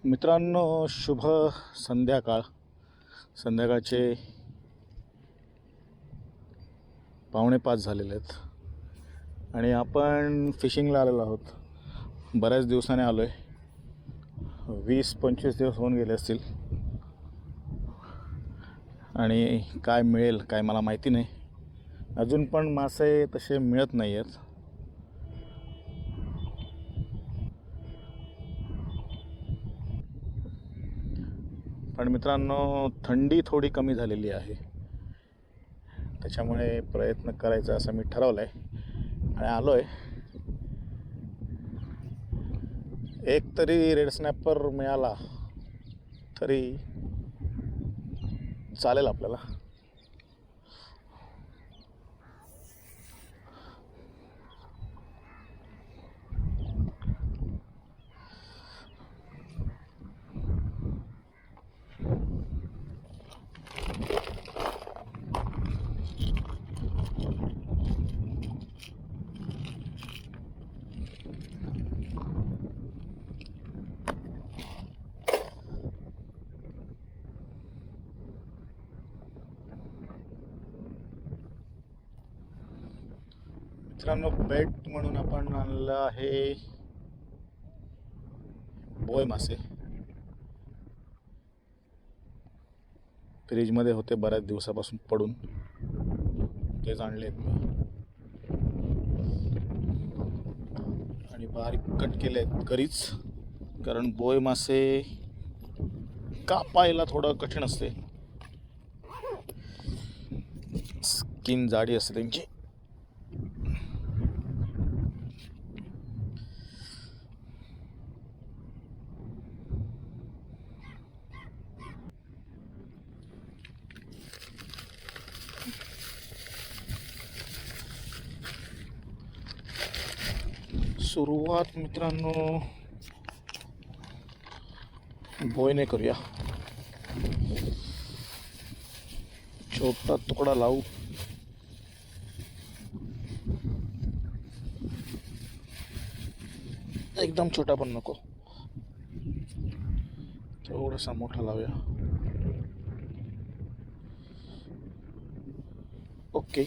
मित्रांनो, शुभ संध्याकाळ. संध्याकाळचे 4:45 झालेले आहेत आणि आपण फिशिंगला आलेलो आहोत. बऱ्याच दिवसाने आलो आहे. 20-25 दिवस होऊन गेले असतील आणि काय मिळेल काय मला माहिती नाही. अजून पण मासे तसे मिळत नाही आहेत. पण मित्रांनो, थंडी थोडी कमी झालेली आहे, त्याच्यामुळे प्रयत्न करायचा असं मी ठरवलं आहे आणि आलो आहे. एक तरी रेड स्नॅपर मिळाला तरी चालेल आपल्याला. मित्रांनो, बेट म्हणून आपण आणलं आहे बोय मासे. फ्रीजमध्ये होते बऱ्याच दिवसापासून पडून, तेच आणले आहेत मी आणि बारीक कट केले आहेत घरीच. कारण बोय मासे कापायला थोडं कठीण असते, स्किन जाडी असते त्यांची. सुरुवात मित्रांनो बोयने करूया. छोटा तुकडा लावू. एकदम छोटा पण नको, थोडासा मोठा लावूया. ओके.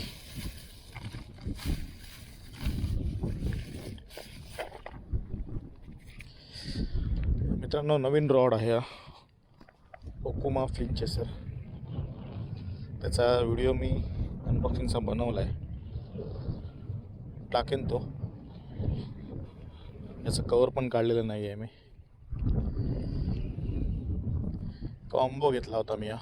मित्रांनो, नवीन रॉड आहे हा, ओकुमा फिनचेसर. त्याचा व्हिडिओ मी अनबॉक्सिंगचा बनवला आहे, टाकेन तो. याचं कवर पण काढलेलं नाही आहे मी. कॉम्बो घेतला होता मी हा.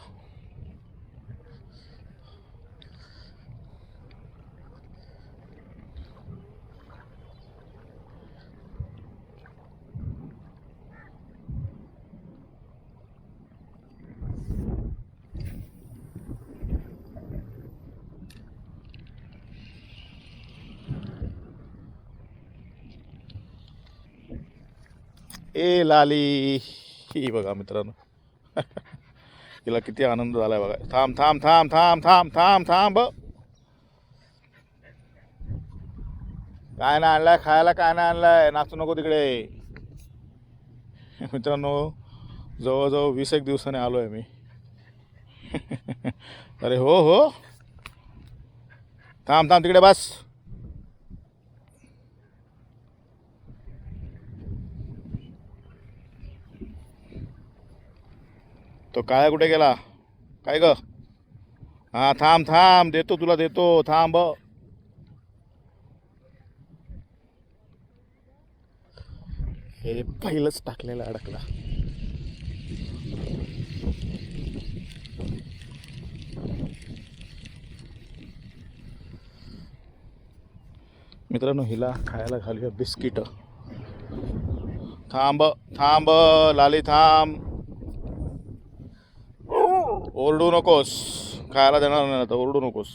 ए लाली, ही बघा मित्रांनो, तिला किती आनंद झालाय बघा. थांब थांब थांब थांब थांब थांब थांब. काय नाही आणलाय खायला, काय नाही आणलाय, नाचू नको तिकडे. मित्रांनो, जवळजवळ 20 दिवसाने आलो आहे मी. अरे हो हो, थांब थांब तिकडे बस. तो काय कुठे गेला काय ग? हा थांब थांब, देतो तुला, देतो, थांब. हे पहिलंच टाकलेलं अडकला. मित्रांनो, हिला खायला घालूया बिस्किट. थांब थांब लाली, थांब. ओरडू नकोस, खायला देणार नाही आता, ओरडू नकोस.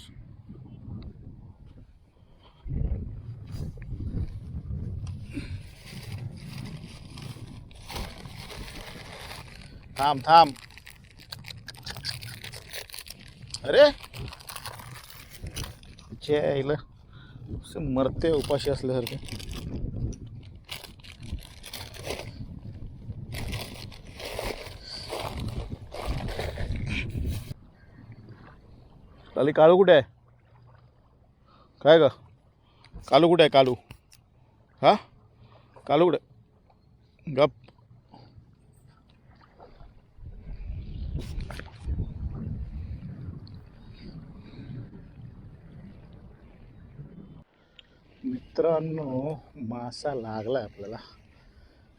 थांब थांब. अरे हिला मरते उपाशी असल्यासारखे. लाली काळू कुठे आहे? काय ग कालू कुठे आहे? कालू हा कालू कुठे? गप. मित्रांनो मासा लागलाय आपल्याला,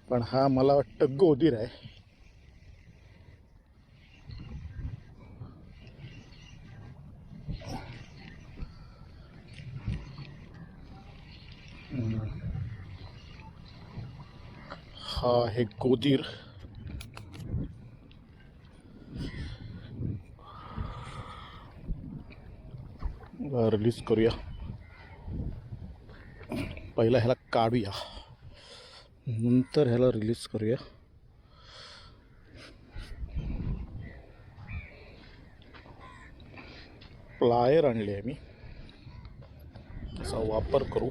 पण हा मला वाटतं गोदीर आहे. हा आहे गोदीर. रिलीज करूया. पहिला ह्याला काढूया, नंतर ह्याला रिलीज करूया. प्लायर आणले आहे मी, त्याचा वापर करू.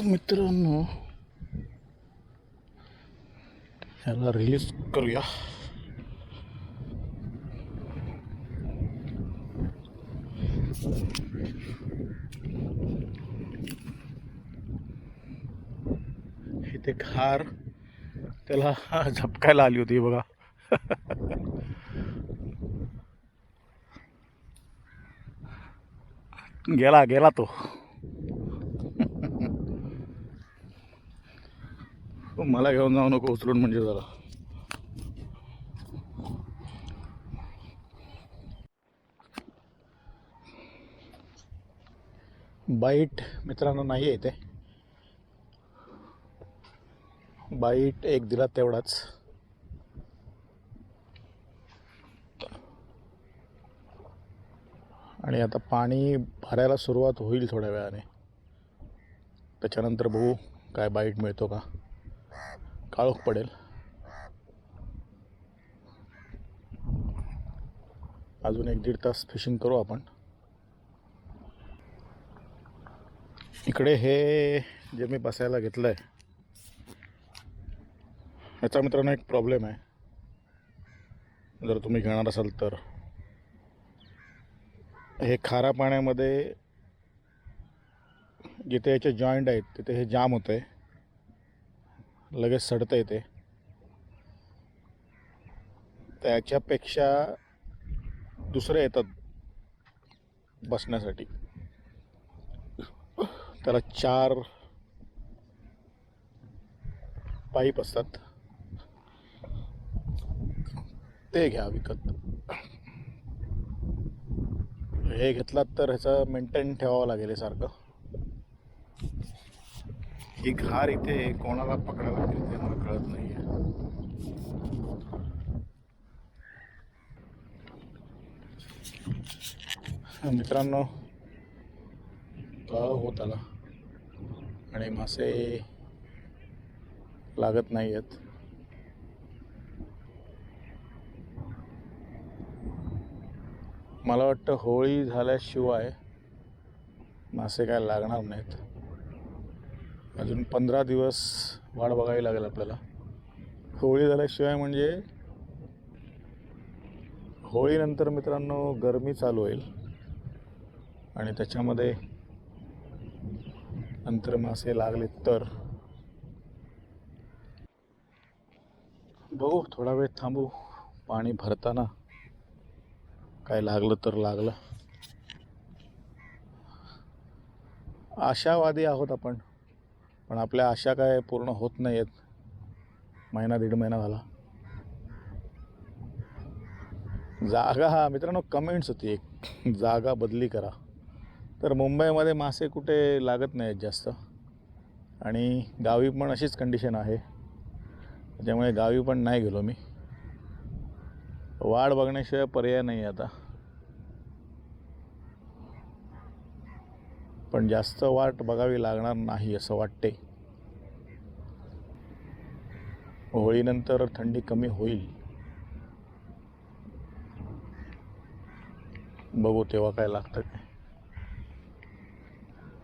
मित्रांनो ह्याला रिलीज करूया. इथे खार त्याला झपकायला आली होती बघा. गेला गेला तो. मला घेऊन जाऊ नको उचलून म्हणजे जरा. बाईट मित्रांनो नाही आहे इथे. बाईट एक दिला तेवढाच. आणि आता पाणी भरायला सुरुवात होईल थोड्या वेळाने, त्याच्यानंतर बघू काय बाईट मिळतो का. काळोख पडेल. अजून 1-1.5 तास फिशिंग करू आपण. इकडे हे जे मी बसायला घेतलं आहे ह्याचा मित्रांनो एक प्रॉब्लेम आहे. जर तुम्ही घेणार असाल तर हे खाऱ्या पाण्यामध्ये जिथे याचे जॉईंट आहेत तिथे हे जाम होतं आहे, लगेच सडतं येते. त्याच्यापेक्षा दुसरे येतात बसण्यासाठी, त्याला 4 पाईप असतात, ते घ्या विकत. हे घेतलात तर ह्याचं मेंटेन ठेवावं लागेल सारखं. ही घार इथे कोणाला पकडायला मिळते मला कळत नाही आहे. मित्रांनो काळ होत आला आणि मासे लागत नाही आहेत. मला वाटतं होळी झाल्याशिवाय मासे काय लागणार नाहीत. अजून 15 दिवस वाट बघावी लागेल आपल्याला. होळी झाल्याशिवाय म्हणजे होळीनंतर मित्रांनो गरमी चालू होईल आणि त्याच्यामध्ये नंतर मासे लागले तर बघू. थोडा वेळ थांबू, पाणी भरताना काय लागलं तर लागलं. आशावादी आहोत आपण, पण आपल्या आशा काय पूर्ण होत नाही आहेत. 1-1.5 महिना झाला. जागा मित्रांनो कमेंट्स होती एक, जागा बदली करा. तर मुंबईमध्ये मासे कुठे लागत नाहीत जास्त आणि गावी पण अशीच कंडिशन आहे, त्याच्यामुळे गावी पण नाही गेलो मी. वाढ बघण्याशिवाय पर्याय नाही आता. पण जास्त वाट बघावी लागणार नाही असं वाटते. होळीनंतर थंडी कमी होईल, बघू तेव्हा काय लागतं काय.